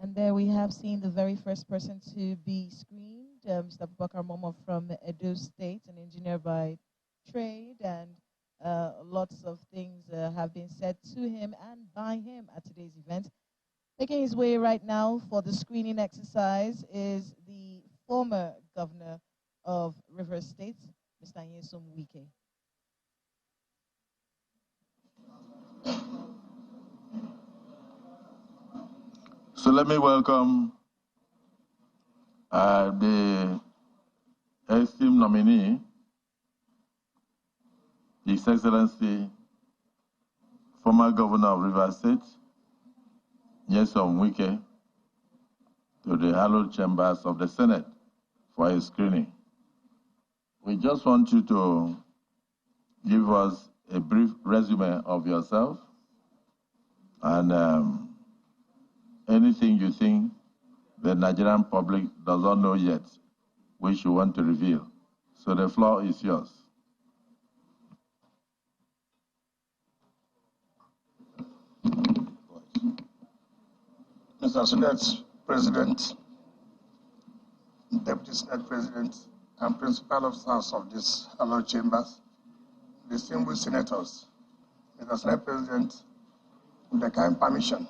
And there we have seen the very first person to be screened, Mr. Abubakar Momo from Edo State, an engineer by trade, and lots of things have been said to him and by him at today's event. Making his way right now for the screening exercise is the former governor of Rivers State, Mr. Wike. So let me welcome the esteemed nominee, His Excellency, former governor of Rivers State, Wike, to the hallowed chambers of the Senate for a screening. We just want you to give us a brief resume of yourself and anything you think the Nigerian public does not know yet, which you want to reveal. So the floor is yours. Mr. Senate President, Deputy Senate President, and Principal Officers of these hallowed chambers, distinguished senators, Mr. Senate President, with the kind permission,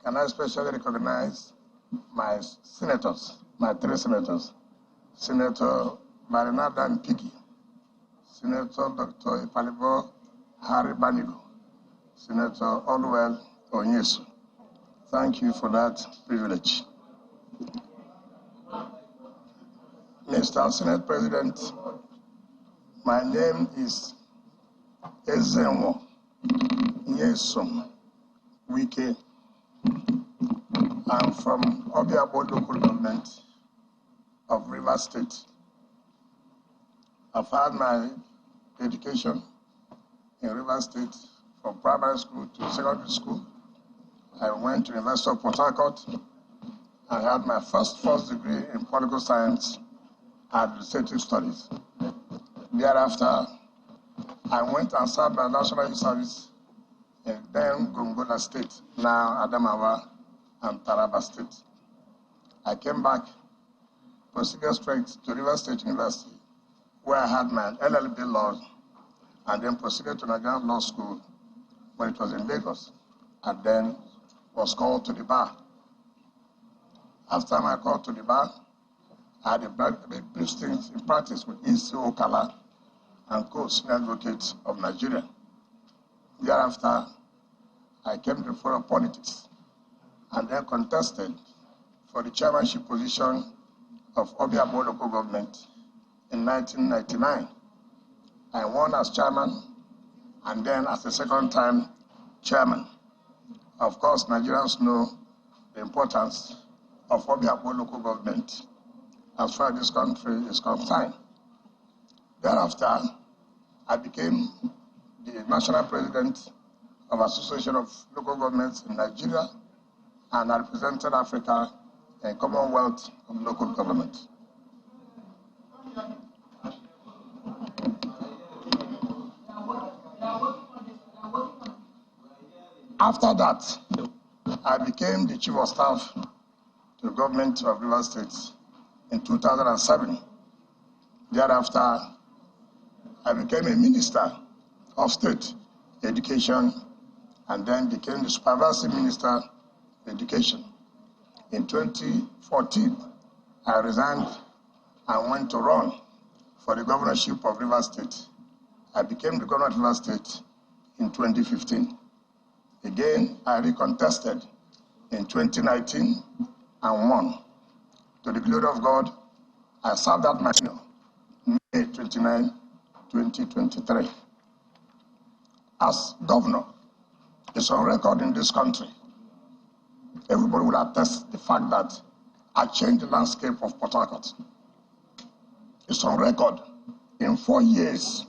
can I especially recognize my senators, my three senators, Senator Marinada Mpigi, Senator Dr. Ipalibo Harry Banigo, Senator Olwell Onyesu. Thank you for that privilege. Mr. Senate President, my name is Ezenwo Nyesom Wike. I'm from Obiabo local government of Rivers State. I've had my education in Rivers State from primary school to secondary school. I went to the University of Port Harcourt. I had my first degree in political science and administrative studies. Thereafter, I went and served my National Youth Service in then Gongola State, now Adamawa and Taraba State. I came back, proceeded straight to Rivers State University, where I had my LLB law, and then proceeded to Nigerian Law School when it was in Lagos, and then was called to the bar. After my call to the bar, I had a brief stint in practice with E.C. Okala and co-senior advocate of Nigeria. Thereafter, I came to the fore of politics and then contested for the chairmanship position of Obiabo local government in 1999. I won as chairman and then as the second time chairman. Of course, Nigerians know the importance of Obiabo local government as far as this country is concerned. Thereafter, I became the national president of Association of Local Governments in Nigeria, and I represented Africa in Commonwealth of Local Government. After that, I became the Chief of Staff to the government of Rivers State in 2007. Thereafter, I became a Minister of State Education and then became the Supervisory Minister of Education. In 2014, I resigned and went to run for the governorship of Rivers State. I became the governor of Rivers State in 2015. Again, I recontested in 2019 and won. To the glory of God, I served that my tenure, May 29, 2023. As governor, it's on record in this country. Everybody will attest the fact that I changed the landscape of Port Harcourt. It's on record. In 4 years,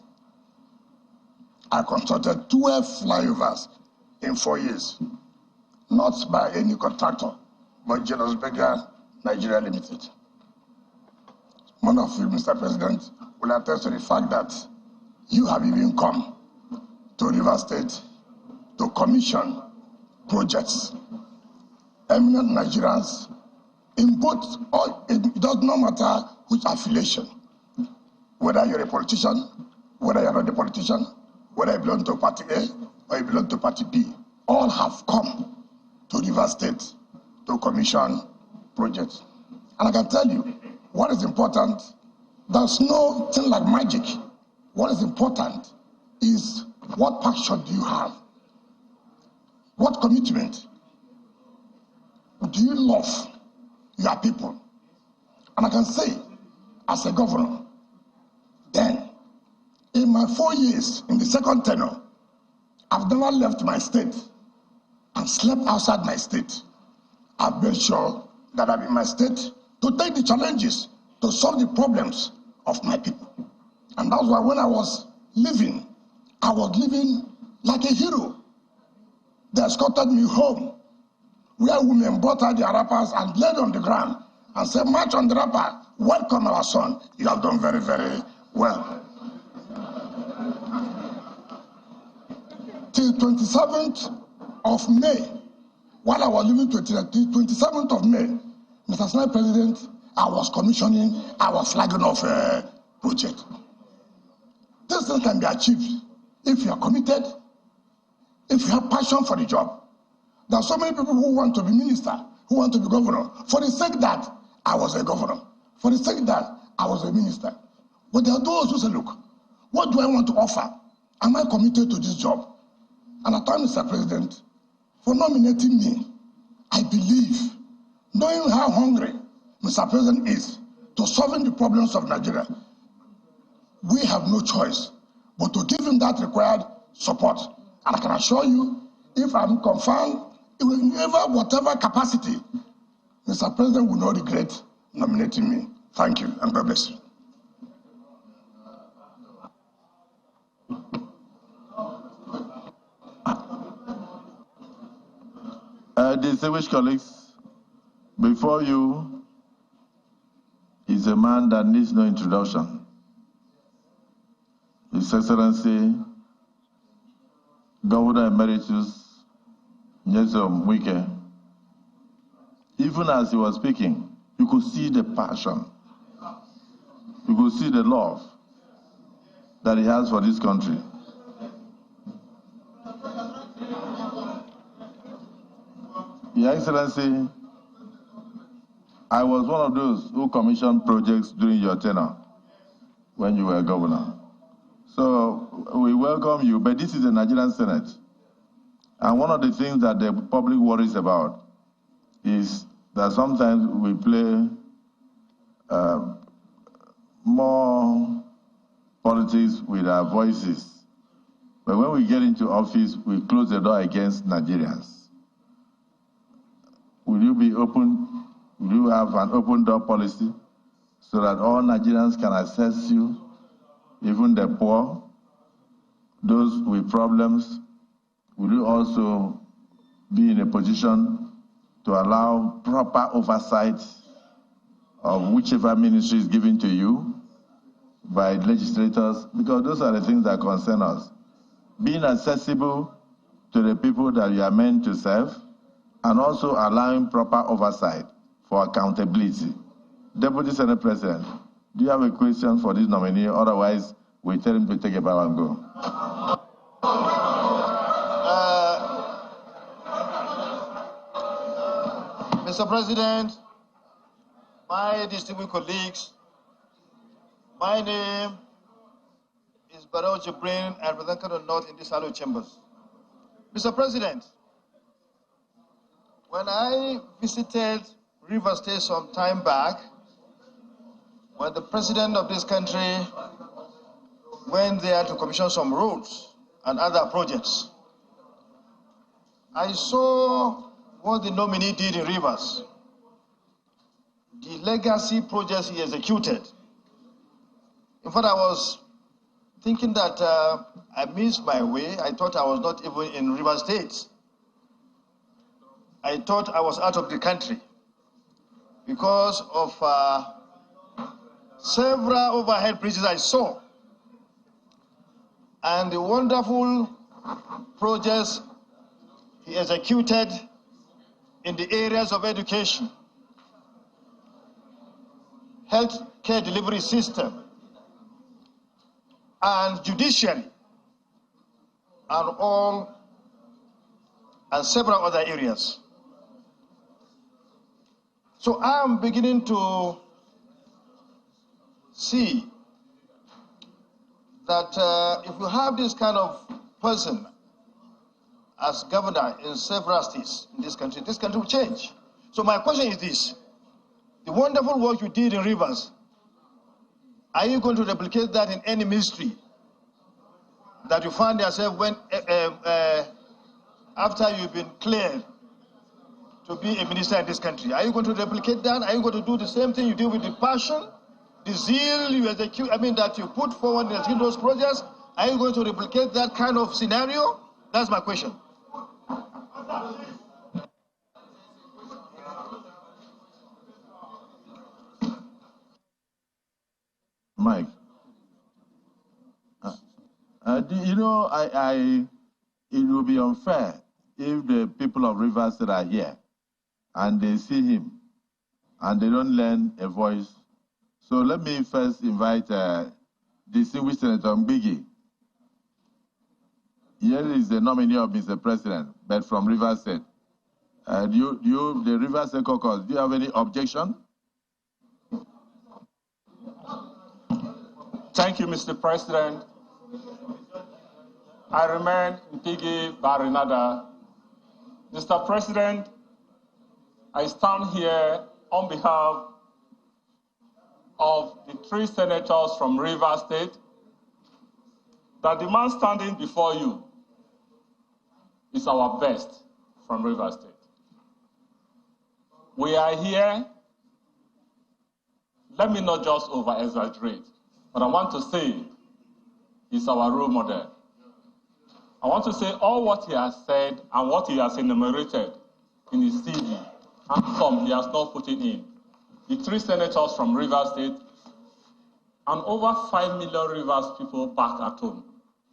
I constructed 12 flyovers in 4 years, not by any contractor, but Jealous Beggar Nigeria Limited. One of you, Mr. President, will attest to the fact that you have even come to Rivers State to commission projects. eminent Nigerians in both, it does not matter which affiliation, whether you're a politician, whether you're not a politician, whether you belong to Party A or you belong to Party B, all have come to Rivers State to commission projects. And I can tell you, what is important, there's no thing like magic. What is important is what passion do you have? What commitment? Do you love your people? And I can say, as a governor, then, in my 4 years, in the second tenure, I've never left my state and slept outside my state. I've made sure that I'm in my state to take the challenges, to solve the problems of my people. And that's why when I was living like a hero. They escorted me home, where women brought out their wrappers and laid on the ground and said, "March on the wrapper, welcome our son. You have done very, very well." Till 27th of May, while I was living 27th of May, Mr. Senate President, I was commissioning our flagging of project. This thing can be achieved if you are committed, if you have passion for the job. There are so many people who want to be minister, who want to be governor, for the sake that I was a governor, for the sake that I was a minister. But there are those who say, look, what do I want to offer? Am I committed to this job? And I thank Mr. President for nominating me. I believe, knowing how hungry Mr. President is to solving the problems of Nigeria, we have no choice but to give him that required support. And I can assure you, if I'm confirmed, in whatever capacity, Mr. President will not regret nominating me. Thank you, and God bless you. Distinguished colleagues, before you is a man that needs no introduction. His Excellency, Governor Emeritus Wike. Even as he was speaking, you could see the passion, you could see the love that he has for this country. Your Excellency, I was one of those who commissioned projects during your tenure when you were governor. So we welcome you, but this is the Nigerian Senate. And one of the things that the public worries about is that sometimes we play more politics with our voices. But when we get into office, we close the door against Nigerians. Will you be open? Will you have an open door policy so that all Nigerians can access you, even the poor, those with problems? Will you also be in a position to allow proper oversight of whichever ministry is given to you by legislators? Because those are the things that concern us. Being accessible to the people that you are meant to serve, and also allowing proper oversight for accountability. Deputy Senate President, do you have a question for this nominee? Otherwise, we tell him to take a bow and go. Mr. President, my distinguished colleagues, my name is Barrow Jibrin, and representative of North in this Hallowed Chambers. Mr. President, when I visited Rivers State some time back, when the president of this country went there to commission some roads and other projects, I saw what the nominee did in Rivers, the legacy projects he executed. In fact, I was thinking that I missed my way. I thought I was not even in Rivers State. I thought I was out of the country because of several overhead bridges I saw and the wonderful projects he executed in the areas of education, health care delivery system, and judiciary, and several other areas. So I am beginning to see that if you have this kind of person as governor in several states in this country will change. So my question is this: the wonderful work you did in Rivers, are you going to replicate that in any ministry that you find yourself when, after you've been cleared to be a minister in this country? Are you going to replicate that? Are you going to do the same thing you do with the passion, the zeal you execute, that you put forward in executing those projects? Are you going to replicate that kind of scenario? That's my question. Mike, it will be unfair if the people of Rivers that are here and they see him and they don't lend a voice. So let me first invite distinguished Senator Mbigi. Here is the nominee of Mr. President, but from Rivers State. The Rivers State caucus, do you have any objection? Thank you, Mr. President. I remain Mpigi Barinada. Mr. President, I stand here on behalf of the 3 senators from Rivers State that the man standing before you is our best from Rivers State. We are here, let me not just over-exaggerate, but I want to say he's our role model. I want to say all what he has said and what he has enumerated in his CV, and some he has not put it in. The 3 senators from Rivers State and over 5 million Rivers people back at home,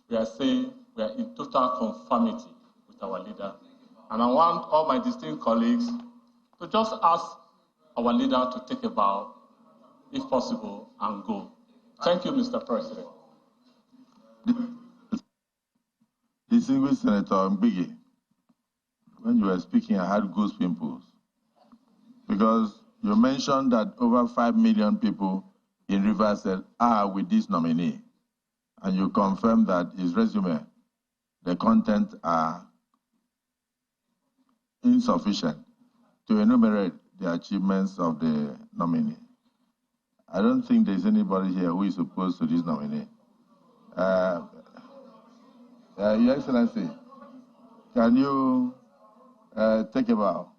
we are saying we are in total conformity with our leader. And I want all my distinct colleagues to just ask our leader to take a bow, if possible, and go. Thank you, Mr. President. Distinguished Senator Mbigi, when you were speaking, I had goose pimples because you mentioned that over 5 million people in Rivers are with this nominee, and you confirmed that his resume, the content are insufficient to enumerate the achievements of the nominee. I don't think there's anybody here who is opposed to this nominee. Your Excellency, can you take a bow?